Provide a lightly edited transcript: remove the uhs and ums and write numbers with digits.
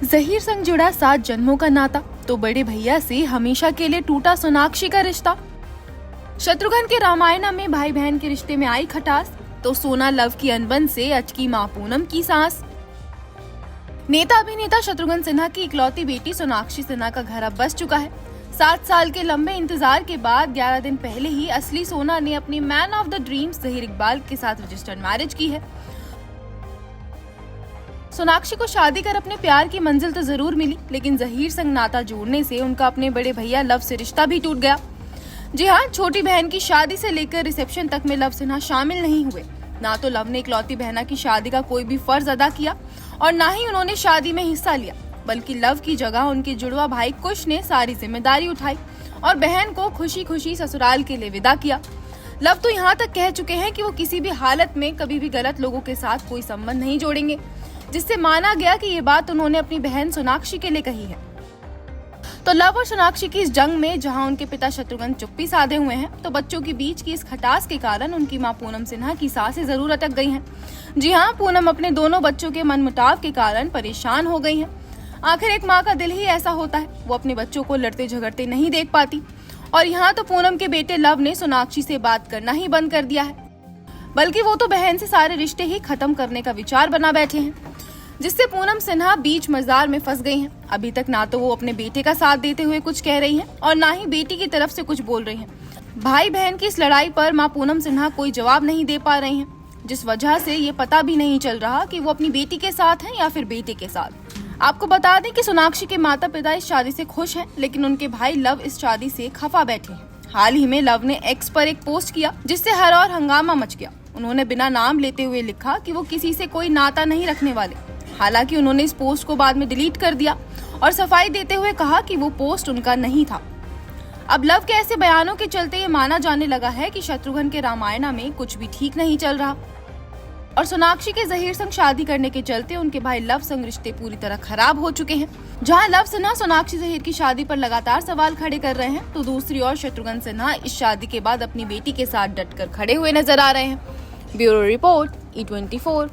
जहीर संग जुड़ा 7 जन्मों का नाता, तो बड़े भैया से हमेशा के लिए टूटा सोनाक्षी का रिश्ता। शत्रुघ्न के रामायण में भाई बहन के रिश्ते में आई खटास, तो सोना लव की अनबन से अटकी मां पूनम की सांस। नेता अभिनेता शत्रुघ्न सिन्हा की इकलौती बेटी सोनाक्षी सिन्हा का घर अब बस चुका है। 7 साल के लंबे इंतजार के बाद 11 दिन पहले ही असली सोना ने अपनी man of the dreams Zaheer Iqbal के साथ रजिस्टर्ड मैरिज की है। सोनाक्षी को शादी कर अपने प्यार की मंजिल तो जरूर मिली, लेकिन जहीर संग नाता जोड़ने से उनका अपने बड़े भैया लव से रिश्ता भी टूट गया। जी हाँ, छोटी बहन की शादी से लेकर रिसेप्शन तक में लव सिन्हा शामिल नहीं हुए। ना तो लव ने इकलौती बहना की शादी का कोई भी फर्ज अदा किया और ना ही उन्होंने शादी में हिस्सा लिया, बल्कि लव की जगह उनके जुड़वा भाई कुश ने सारी जिम्मेदारी उठाई और बहन को खुशी खुशी ससुराल के लिए विदा किया। लव तो यहाँ तक कह चुके हैं कि वो किसी भी हालत में कभी भी गलत लोगों के साथ कोई संबंध नहीं जोड़ेंगे, जिससे माना गया कि ये बात उन्होंने अपनी बहन सोनाक्षी के लिए कही है। तो लव और सोनाक्षी की इस जंग में जहां उनके पिता शत्रुघ्न चुप्पी साधे हुए हैं, तो बच्चों के बीच की इस खटास के कारण उनकी मां पूनम सिन्हा की सांसें जरूर अटक गई हैं। जी हाँ, पूनम अपने दोनों बच्चों के मनमुटाव के कारण परेशान हो गई हैं। आखिर एक माँ का दिल ही ऐसा होता है, वो अपने बच्चों को लड़ते झगड़ते नहीं देख पाती। और यहाँ तो पूनम के बेटे लव ने सोनाक्षी से बात करना ही बंद कर दिया है, बल्कि वो तो बहन से सारे रिश्ते ही खत्म करने का विचार बना बैठे हैं, जिससे पूनम सिन्हा बीच मजार में फंस गई हैं। अभी तक ना तो वो अपने बेटे का साथ देते हुए कुछ कह रही हैं और ना ही बेटी की तरफ से कुछ बोल रही हैं। भाई बहन की इस लड़ाई पर मां पूनम सिन्हा कोई जवाब नहीं दे पा रही हैं, जिस वजह से ये पता भी नहीं चल रहा कि वो अपनी बेटी के साथ हैं या फिर बेटे के साथ। आपको बता दें कि सोनाक्षी के माता पिता इस शादी से खुश हैं, लेकिन उनके भाई लव इस शादी से खफा बैठे हैं। हाल ही में लव ने एक्स पर एक पोस्ट किया, जिससे हर और हंगामा मच गया। उन्होंने बिना नाम लेते हुए लिखा कि वो किसी से कोई नाता नहीं रखने वाले। हालांकि उन्होंने इस पोस्ट को बाद में डिलीट कर दिया और सफाई देते हुए कहा कि वो पोस्ट उनका नहीं था। अब लव के ऐसे बयानों के चलते ये माना जाने लगा है कि शत्रुघ्न के रामायण में कुछ भी ठीक नहीं चल रहा और सोनाक्षी के जहीर संग शादी करने के चलते उनके भाई लव संग रिश्ते पूरी तरह खराब हो चुके हैं। जहां लव सिन्हा सोनाक्षी जहीर की शादी पर लगातार सवाल खड़े कर रहे हैं, तो दूसरी ओर शत्रुघ्न सिन्हा इस शादी के बाद अपनी बेटी के साथ डटकर खड़े हुए नजर आ रहे हैं। Bureau report, E24।